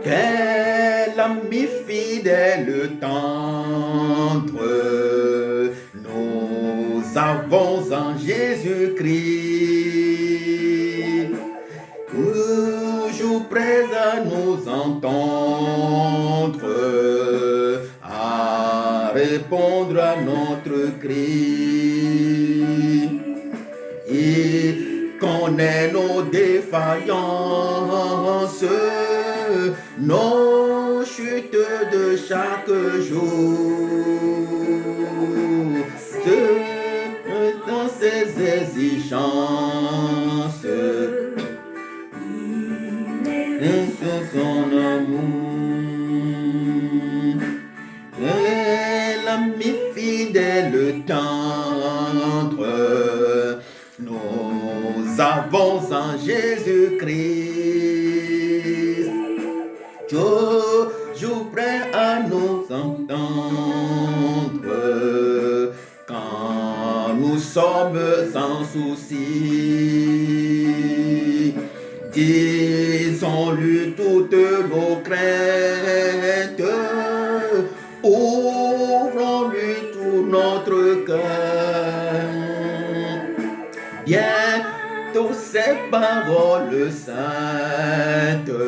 Quel ami fidèle tendre nous avons en Jésus-Christ, toujours prêt à nous entendre, à répondre à notre cri. Il connaît nos défaillances, nos chutes de chaque jour, dans ses exigences, son amour. L'ami fidèle tendre, nous avons en Jésus-Christ, toujours prêt à nous entendre quand nous sommes sans souci. Disons-lui toutes nos craintes, ouvrons-lui tout notre cœur. Bientôt ces paroles saintes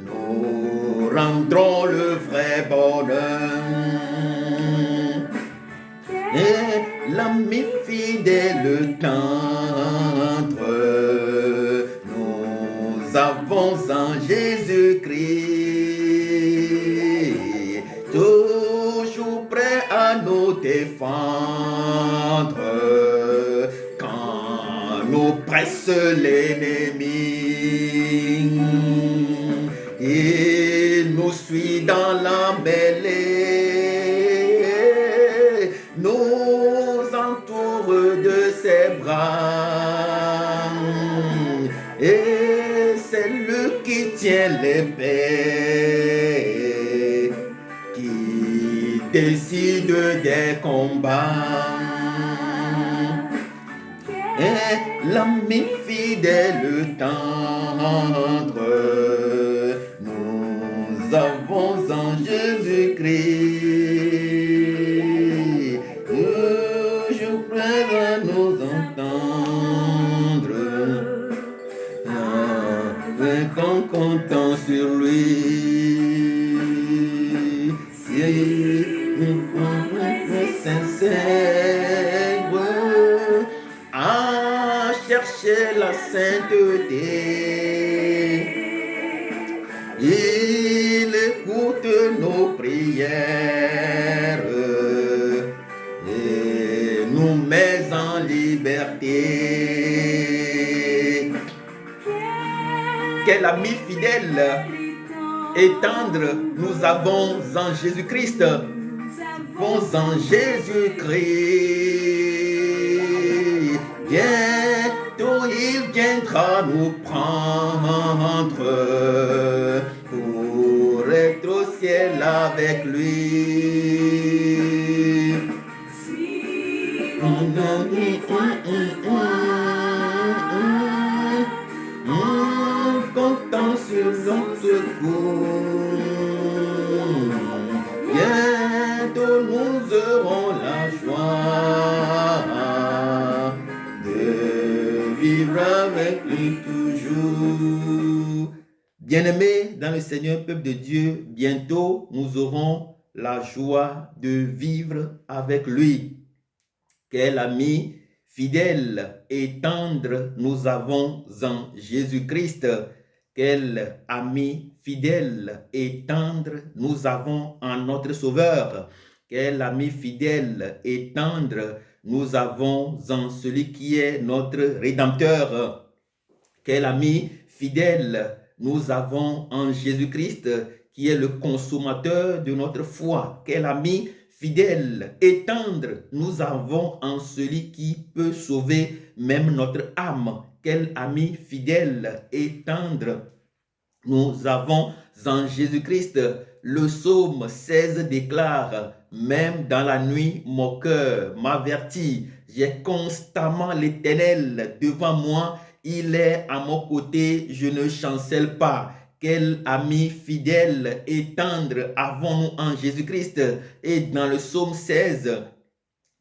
nous rendront le vrai bonheur. Et l'ami fidèle tendre, nous avons en Jésus-Christ, toujours prêt à nous défendre quand nous presse l'ennemi. Il nous suit dans la mêlée, nous entoure de ses bras, et c'est lui qui tient l'épée, qui décide des combats. Et l'ami fidèle tendre, nous avons en Jésus-Christ, toujours prêt à nous entendre, avec un comptant sur lui. Sincère à chercher la sainteté, il écoute nos prières et nous met en liberté. Quel ami fidèle et tendre nous avons en Jésus-Christ. En Jésus-Christ, bientôt il viendra nous prendre pour être au ciel avec lui. Comptant sur son secours, bientôt nous aurons la joie de vivre avec lui toujours. Bien-aimés dans le Seigneur, peuple de Dieu, bientôt nous aurons la joie de vivre avec lui. Quel ami fidèle et tendre nous avons en Jésus-Christ. Quel ami fidèle et tendre nous avons en notre Sauveur. Quel ami fidèle et tendre nous avons en celui qui est notre Rédempteur. Quel ami fidèle nous avons en Jésus-Christ, qui est le consommateur de notre foi. Quel ami fidèle et tendre nous avons en celui qui peut sauver même notre âme. Quel ami fidèle et tendre nous avons en Jésus-Christ, Le psaume 16 déclare, même dans la nuit, mon cœur m'avertit. J'ai constamment l'Éternel devant moi. Il est à mon côté, je ne chancelle pas. Quel ami fidèle et tendre avons-nous en Jésus-Christ. Et dans le psaume 16,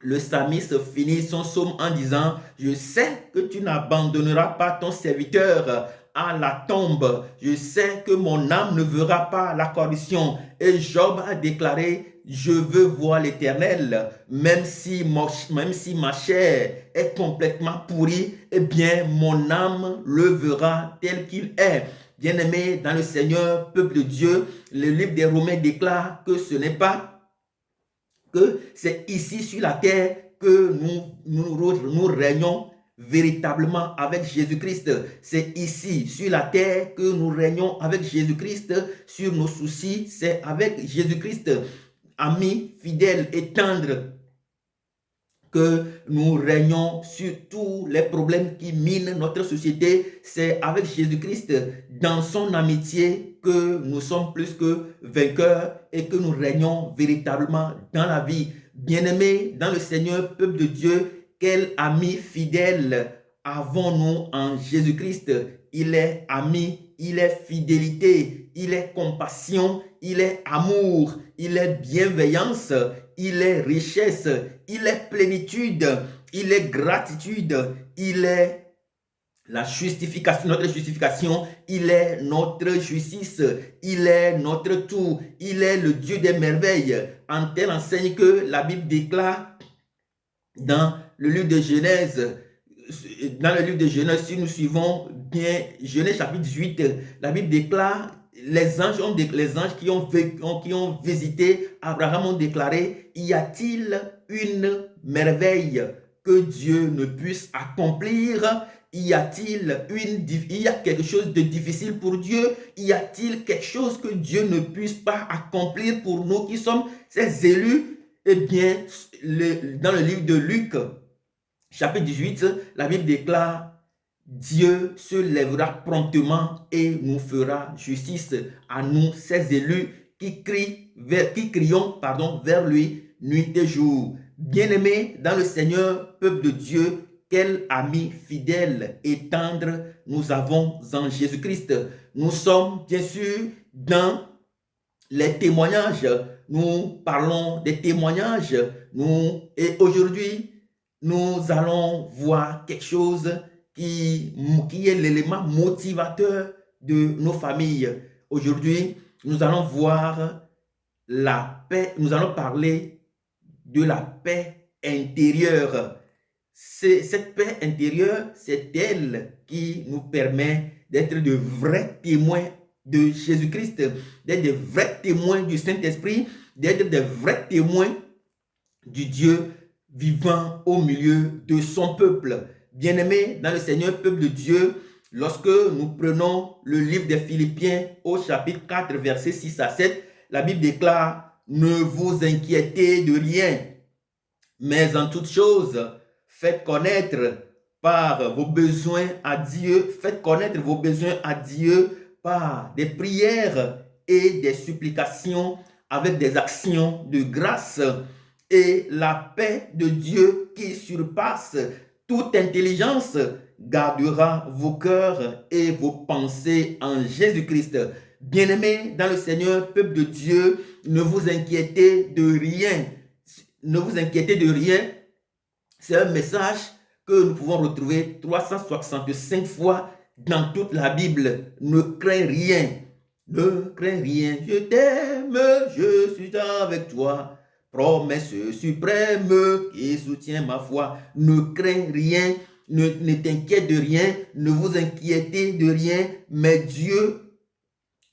le psalmiste finit son psaume en disant, je sais que tu n'abandonneras pas ton serviteur à la tombe. Je sais que mon âme ne verra pas la corruption. Et Job a déclaré, je veux voir l'Éternel, même si ma chair est complètement pourrie, eh bien mon âme le verra tel qu'il est. Bien-aimé dans le Seigneur, peuple de Dieu, le livre des Romains déclare que ce n'est pas que c'est ici sur la terre que nous régnons véritablement avec Jésus-Christ. C'est ici sur la terre que nous régnons avec Jésus-Christ. Sur nos soucis, c'est avec Jésus-Christ. Amis fidèles et tendres, que nous régnons sur tous les problèmes qui minent notre société, c'est avec Jésus-Christ, dans son amitié, que nous sommes plus que vainqueurs et que nous régnons véritablement dans la vie. Bien-aimés dans le Seigneur, peuple de Dieu, quel ami fidèle avons-nous en Jésus-Christ? Il est ami, il est fidélité, il est compassion, il est amour, il est bienveillance, il est richesse, il est plénitude, il est gratitude, il est la justification, notre justification, il est notre justice, il est notre tout, il est le Dieu des merveilles, en telle enseigne que la Bible déclare dans le livre de Genèse, si nous suivons bien Genèse chapitre 18, la Bible déclare, les anges qui ont visité Abraham ont déclaré, y a-t-il une merveille que Dieu ne puisse accomplir? Y a-t-il quelque chose de difficile pour Dieu? Y a-t-il quelque chose que Dieu ne puisse pas accomplir pour nous qui sommes ses élus? Eh bien, dans le livre de Luc, chapitre 18, la Bible déclare, Dieu se lèvera promptement et nous fera justice à nous, ses élus, qui crions vers lui nuit et jour. Bien-aimés dans le Seigneur, peuple de Dieu, quel ami fidèle et tendre nous avons en Jésus-Christ. Nous sommes bien sûr dans les témoignages. Nous parlons des témoignages. Et aujourd'hui, nous allons voir quelque chose qui est l'élément motivateur de nos familles. Aujourd'hui, nous allons voir la paix, nous allons parler de la paix intérieure. Cette paix intérieure, c'est elle qui nous permet d'être de vrais témoins de Jésus-Christ, d'être de vrais témoins du Saint-Esprit, d'être de vrais témoins du Dieu vivant au milieu de son peuple. Bien-aimés dans le Seigneur, peuple de Dieu, lorsque nous prenons le livre des Philippiens au chapitre 4, versets 6 à 7, la Bible déclare, ne vous inquiétez de rien, mais en toute chose, faites connaître par vos besoins à Dieu, faites connaître vos besoins à Dieu par des prières et des supplications avec des actions de grâce. Et la paix de Dieu qui surpasse toute intelligence gardera vos cœurs et vos pensées en Jésus-Christ. Bien-aimés dans le Seigneur, peuple de Dieu, ne vous inquiétez de rien. Ne vous inquiétez de rien. C'est un message que nous pouvons retrouver 365 fois dans toute la Bible. Ne crains rien. Ne crains rien. Je t'aime, je suis avec toi. Promesse suprême qui soutient ma foi. Ne crains rien, ne t'inquiète de rien, ne vous inquiétez de rien,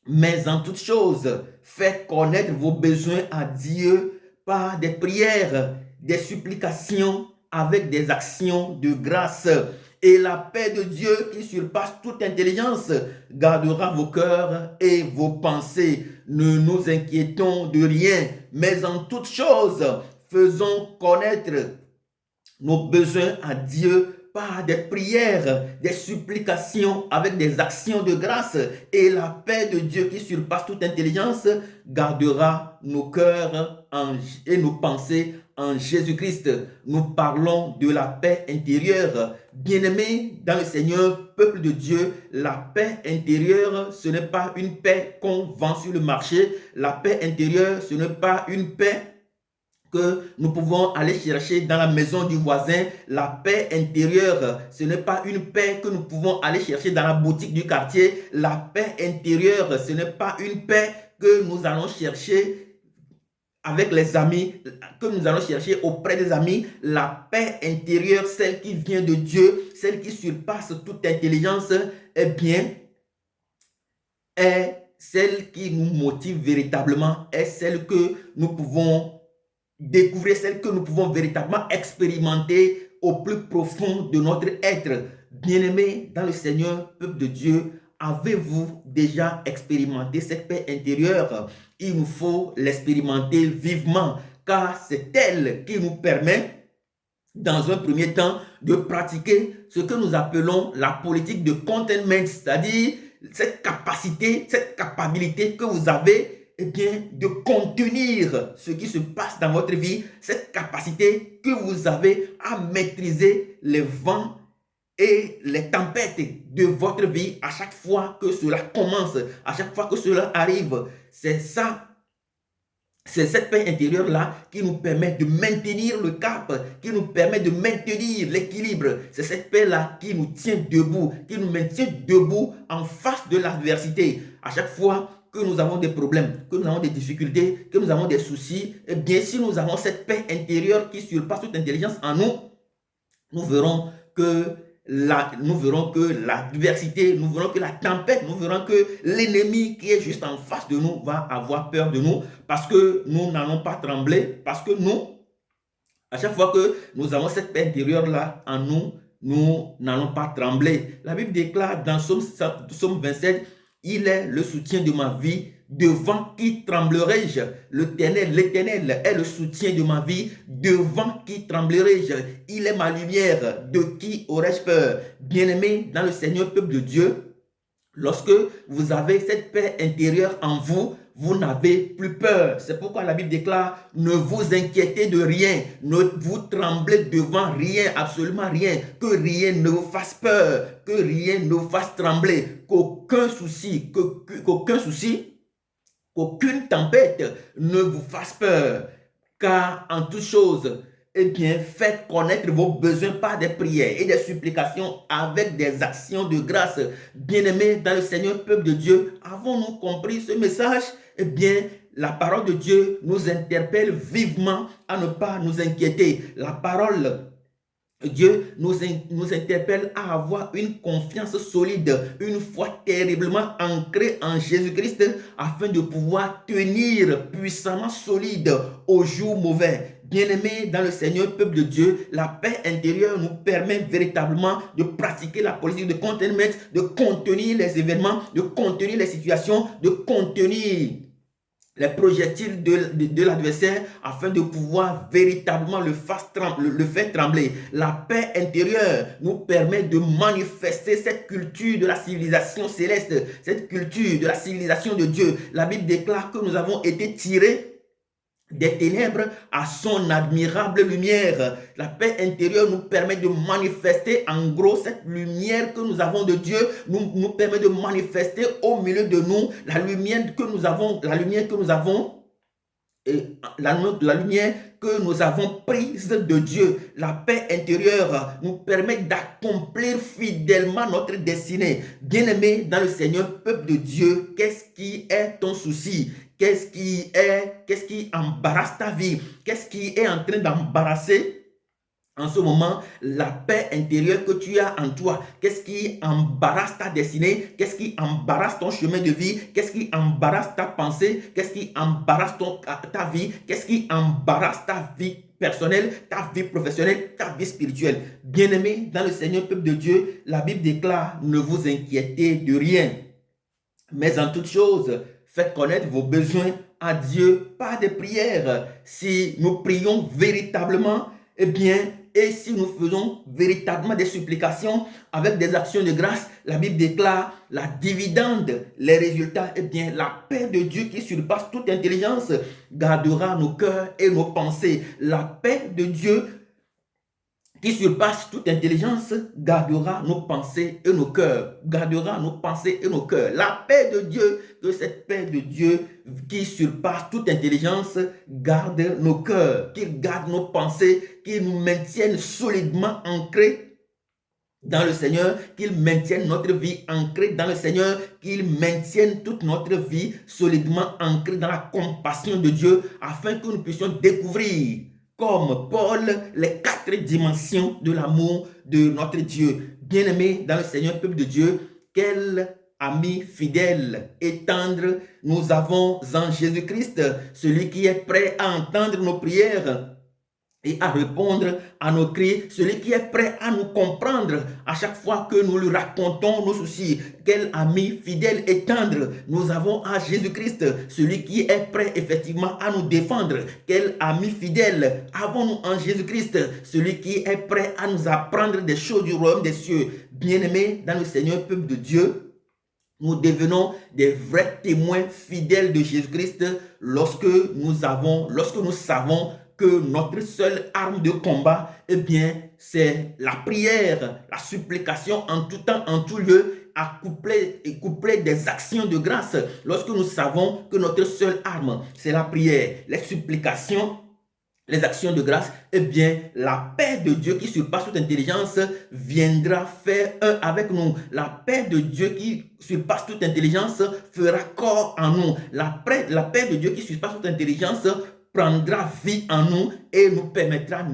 mais en toutes choses, faites connaître vos besoins à Dieu par des prières, des supplications avec des actions de grâce. Et la paix de Dieu qui surpasse toute intelligence gardera vos cœurs et vos pensées. Ne nous inquiétons de rien, mais en toutes choses, faisons connaître nos besoins à Dieu par des prières, des supplications avec des actions de grâce. Et la paix de Dieu qui surpasse toute intelligence gardera nos cœurs et nos pensées en Jésus-Christ. Nous parlons de la paix intérieure. Bien-aimés dans le Seigneur, peuple de Dieu, la paix intérieure, ce n'est pas une paix qu'on vend sur le marché. La paix intérieure, ce n'est pas une paix que nous pouvons aller chercher dans la maison du voisin. La paix intérieure, ce n'est pas une paix que nous pouvons aller chercher dans la boutique du quartier. La paix intérieure, ce n'est pas une paix que nous allons chercher avec les amis, que nous allons chercher auprès des amis. La paix intérieure, celle qui vient de Dieu, celle qui surpasse toute intelligence, eh bien, est celle qui nous motive véritablement, est celle que nous pouvons découvrir, celle que nous pouvons véritablement expérimenter au plus profond de notre être. Bien-aimés dans le Seigneur, peuple de Dieu, avez-vous déjà expérimenté cette paix intérieure? Il nous faut l'expérimenter vivement, car c'est elle qui nous permet, dans un premier temps, de pratiquer ce que nous appelons la politique de containment, c'est-à-dire cette capacité, cette capacité que vous avez, eh bien, de contenir ce qui se passe dans votre vie, cette capacité que vous avez à maîtriser les vents et les tempêtes de votre vie à chaque fois que cela commence, à chaque fois que cela arrive. C'est ça, c'est cette paix intérieure-là qui nous permet de maintenir le cap, qui nous permet de maintenir l'équilibre. C'est cette paix-là qui nous tient debout, qui nous maintient debout en face de l'adversité. À chaque fois que nous avons des problèmes, que nous avons des difficultés, que nous avons des soucis, et bien si nous avons cette paix intérieure qui surpasse toute intelligence en nous, nous verrons que l'adversité, nous verrons que la tempête, nous verrons que l'ennemi qui est juste en face de nous va avoir peur de nous parce que nous n'allons pas trembler, parce que nous, à chaque fois que nous avons cette paix intérieure-là en nous, nous n'allons pas trembler. La Bible déclare dans Psaume 27, « Il est le soutien de ma vie. Devant qui tremblerai-je? L'Éternel est le soutien de ma vie. Devant qui tremblerai-je? Il est ma lumière. De qui aurais-je peur? » Bien-aimés dans le Seigneur, peuple de Dieu, lorsque vous avez cette paix intérieure en vous, vous n'avez plus peur. C'est pourquoi la Bible déclare, ne vous inquiétez de rien, ne vous tremblez devant rien, absolument rien, que rien ne vous fasse peur, que rien ne vous fasse trembler, qu'aucun souci, qu'aucune tempête ne vous fasse peur, car en toute chose, eh bien, faites connaître vos besoins par des prières et des supplications avec des actions de grâce. Bien-aimés dans le Seigneur, peuple de Dieu, avons-nous compris ce message? Eh bien, la parole de Dieu nous interpelle vivement à ne pas nous inquiéter. La parole Dieu nous interpelle à avoir une confiance solide, une foi terriblement ancrée en Jésus-Christ afin de pouvoir tenir puissamment solide aux jours mauvais. Bien-aimés dans le Seigneur, peuple de Dieu, la paix intérieure nous permet véritablement de pratiquer la politique de containment, de contenir les événements, de contenir les situations, de contenir les projectiles de l'adversaire afin de pouvoir véritablement le faire trembler. La paix intérieure nous permet de manifester cette culture de la civilisation céleste, cette culture de la civilisation de Dieu. La Bible déclare que nous avons été tirés des ténèbres à son admirable lumière. La paix intérieure nous permet de manifester en gros cette lumière que nous avons de Dieu, nous permet de manifester au milieu de nous la lumière que nous avons prise de Dieu. La paix intérieure nous permet d'accomplir fidèlement notre destinée. Bien-aimé dans le Seigneur, peuple de Dieu, qu'est-ce qui est ton souci? Qu'est-ce qui embarrasse ta vie? Qu'est-ce qui est en train d'embarrasser en ce moment la paix intérieure que tu as en toi? Qu'est-ce qui embarrasse ta destinée? Qu'est-ce qui embarrasse ton chemin de vie? Qu'est-ce qui embarrasse ta pensée? Qu'est-ce qui embarrasse ta vie? Qu'est-ce qui embarrasse ta vie personnelle, ta vie professionnelle, ta vie spirituelle? Bien-aimés dans le Seigneur, peuple de Dieu, la Bible déclare, ne vous inquiétez de rien, mais en toute chose, faites connaître vos besoins à Dieu par des prières. Si nous prions véritablement, eh bien, et si nous faisons véritablement des supplications avec des actions de grâce, la Bible déclare la dividende, les résultats, eh bien, la paix de Dieu qui surpasse toute intelligence gardera nos cœurs et nos pensées. La paix de Dieu qui surpasse toute intelligence, gardera nos pensées et nos cœurs. Gardera nos pensées et nos cœurs. La paix de Dieu, que cette paix de Dieu qui surpasse toute intelligence, garde nos cœurs, qu'il garde nos pensées, qu'il nous maintienne solidement ancrés dans le Seigneur, qu'il maintienne notre vie ancrée dans le Seigneur, qu'il maintienne toute notre vie solidement ancrée dans la compassion de Dieu, afin que nous puissions découvrir comme Paul, les 4 dimensions de l'amour de notre Dieu. Bien-aimés dans le Seigneur, peuple de Dieu, quel ami fidèle et tendre nous avons en Jésus-Christ, celui qui est prêt à entendre nos prières et à répondre à nos cris, celui qui est prêt à nous comprendre à chaque fois que nous lui racontons nos soucis. Quel ami fidèle et tendre nous avons à Jésus-Christ, celui qui est prêt effectivement à nous défendre. Quel ami fidèle avons-nous en Jésus-Christ, celui qui est prêt à nous apprendre des choses du royaume des cieux. Bien-aimés dans le Seigneur, peuple de Dieu, nous devenons des vrais témoins fidèles de Jésus-Christ lorsque nous savons que notre seule arme de combat, eh bien, c'est la prière, la supplication en tout temps, en tout lieu, couplée des actions de grâce. Lorsque nous savons que notre seule arme, c'est la prière, les supplications, les actions de grâce, eh bien, la paix de Dieu qui surpasse toute intelligence viendra faire un avec nous. La paix de Dieu qui surpasse toute intelligence fera corps en nous. La paix de Dieu qui surpasse toute intelligence prendra vie en nous et nous permettra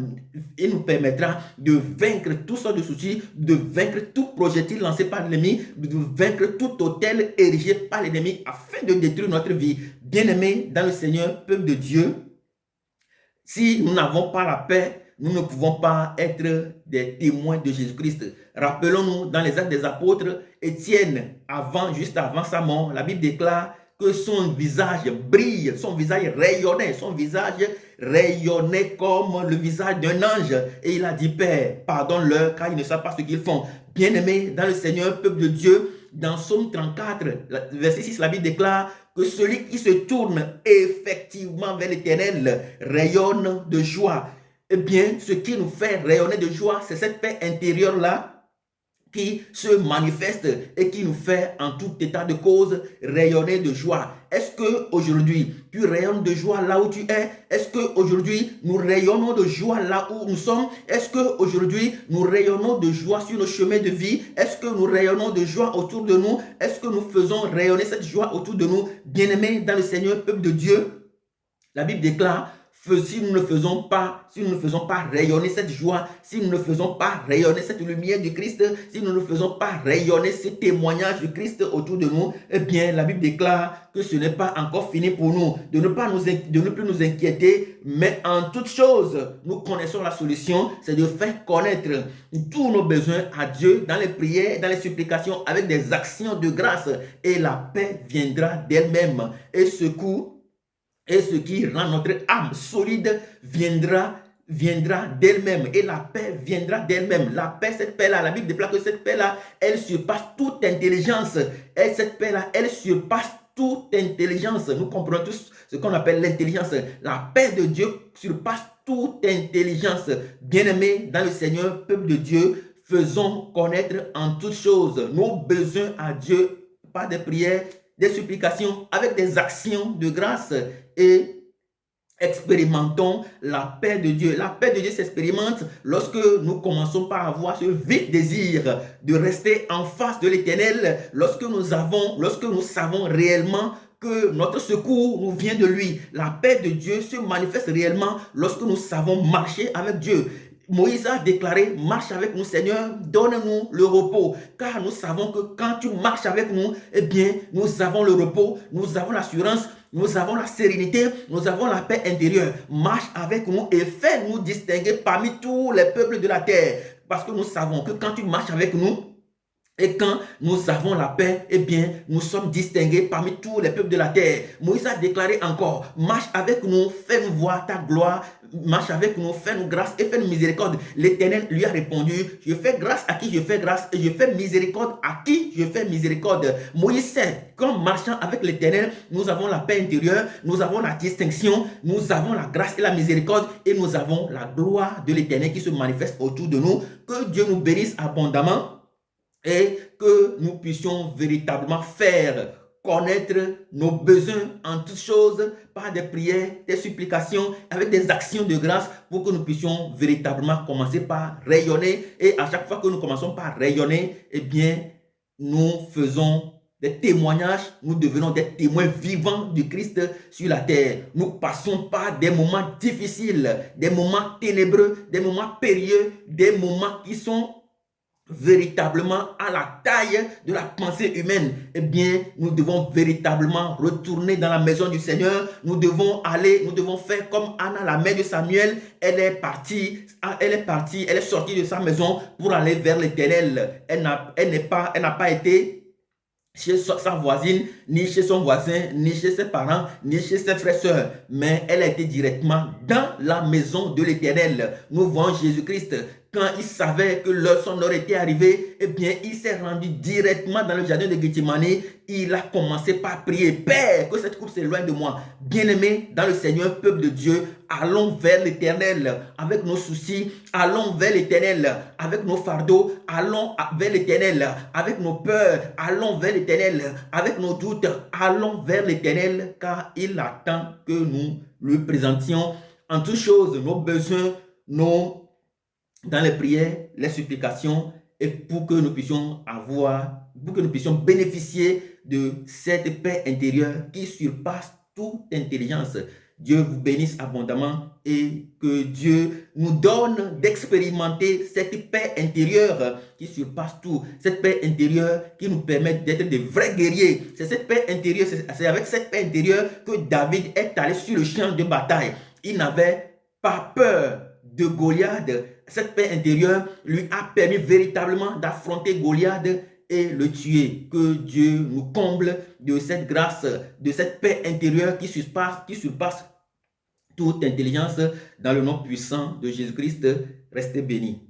de vaincre tout sortes de soucis, de vaincre tout projectile lancé par l'ennemi, de vaincre tout autel érigé par l'ennemi afin de détruire notre vie. Bien-aimés dans le Seigneur, peuple de Dieu, si nous n'avons pas la paix, nous ne pouvons pas être des témoins de Jésus-Christ. Rappelons-nous dans les Actes des Apôtres, Étienne, juste avant sa mort, la Bible déclare que son visage brille, son visage rayonnait comme le visage d'un ange. Et il a dit, Père, pardonne-leur car ils ne savent pas ce qu'ils font. Bien-aimés dans le Seigneur, peuple de Dieu, dans Psaume 34, verset 6, la Bible déclare que celui qui se tourne effectivement vers l'Éternel rayonne de joie. Eh bien, ce qui nous fait rayonner de joie, c'est cette paix intérieure-là qui se manifeste et qui nous fait en tout état de cause rayonner de joie. Est-ce qu'aujourd'hui, tu rayonnes de joie là où tu es? Est-ce qu'aujourd'hui, nous rayonnons de joie là où nous sommes? Est-ce qu'aujourd'hui, nous rayonnons de joie sur nos chemins de vie? Est-ce que nous rayonnons de joie autour de nous? Est-ce que nous faisons rayonner cette joie autour de nous? Bien-aimés dans le Seigneur, peuple de Dieu, la Bible déclare, si nous ne faisons pas rayonner cette joie, si nous ne faisons pas rayonner cette lumière du Christ, si nous ne faisons pas rayonner ce témoignage du Christ autour de nous, eh bien, la Bible déclare que ce n'est pas encore fini pour nous, de ne plus nous inquiéter, mais en toute chose, nous connaissons la solution, c'est de faire connaître tous nos besoins à Dieu dans les prières, dans les supplications, avec des actions de grâce, et la paix viendra d'elle-même. Et ce qui rend notre âme solide viendra d'elle-même. Et la paix viendra d'elle-même. La paix, cette paix-là, la Bible déclare que cette paix-là, elle surpasse toute intelligence. Et cette paix-là, elle surpasse toute intelligence. Nous comprenons tous ce qu'on appelle l'intelligence. La paix de Dieu surpasse toute intelligence. Bien-aimés dans le Seigneur, peuple de Dieu, faisons connaître en toutes choses nos besoins à Dieu par des prières, des supplications, avec des actions de grâce, et expérimentons la paix de Dieu. La paix de Dieu s'expérimente lorsque nous commençons par avoir ce vif désir de rester en face de l'Éternel, lorsque nous savons réellement que notre secours nous vient de lui. La paix de Dieu se manifeste réellement lorsque nous savons marcher avec Dieu. Moïse a déclaré, marche avec nous Seigneur, donne-nous le repos, car nous savons que quand tu marches avec nous, eh bien, nous avons le repos, nous avons l'assurance, nous avons la sérénité, nous avons la paix intérieure. Marche avec nous et fais-nous distinguer parmi tous les peuples de la terre, parce que nous savons que quand tu marches avec nous, Et quand nous avons la paix, eh bien, nous sommes distingués parmi tous les peuples de la terre. Moïse a déclaré encore, marche avec nous, fais-nous voir ta gloire, marche avec nous, fais-nous grâce et fais-nous miséricorde. L'Éternel lui a répondu, je fais grâce à qui je fais grâce et je fais miséricorde à qui je fais miséricorde. Moïse sait qu'en marchant avec l'Éternel, nous avons la paix intérieure, nous avons la distinction, nous avons la grâce et la miséricorde et nous avons la gloire de l'Éternel qui se manifeste autour de nous. Que Dieu nous bénisse abondamment et que nous puissions véritablement faire connaître nos besoins en toutes choses par des prières, des supplications, avec des actions de grâce pour que nous puissions véritablement commencer par rayonner. Et à chaque fois que nous commençons par rayonner, eh bien, nous faisons des témoignages, nous devenons des témoins vivants du Christ sur la terre. Nous passons par des moments difficiles, des moments ténébreux, des moments périlleux, des moments qui sont véritablement à la taille de la pensée humaine. Eh bien, nous devons véritablement retourner dans la maison du Seigneur. Nous devons aller, nous devons faire comme Anna, la mère de Samuel. Elle est sortie de sa maison pour aller vers l'Éternel. Elle n'a pas été chez sa voisine, ni chez son voisin, ni chez ses parents, ni chez ses frères et sœurs, mais elle a été directement dans la maison de l'Éternel. Nous voyons Jésus-Christ, quand il savait que son heure était arrivée, eh bien, il s'est rendu directement dans le jardin de Gethsemane. Il a commencé par prier, Père, que cette coupe s'éloigne de moi. Bien-aimés dans le Seigneur, peuple de Dieu, allons vers l'Éternel avec nos soucis, allons vers l'Éternel avec nos fardeaux, allons vers l'Éternel avec nos peurs, allons vers l'Éternel avec nos doutes, allons vers l'Éternel car il attend que nous lui présentions en toutes choses nos besoins, dans les prières, les supplications, et pour que nous puissions bénéficier de cette paix intérieure qui surpasse toute intelligence. Dieu vous bénisse abondamment et que Dieu nous donne d'expérimenter cette paix intérieure qui surpasse tout, cette paix intérieure qui nous permet d'être des vrais guerriers. C'est cette paix intérieure, c'est avec cette paix intérieure que David est allé sur le champ de bataille. Il n'avait pas peur de Goliath. Cette paix intérieure lui a permis véritablement d'affronter Goliath et le tuer. Que Dieu nous comble de cette grâce, de cette paix intérieure qui surpasse toute intelligence dans le nom puissant de Jésus-Christ. Restez bénis.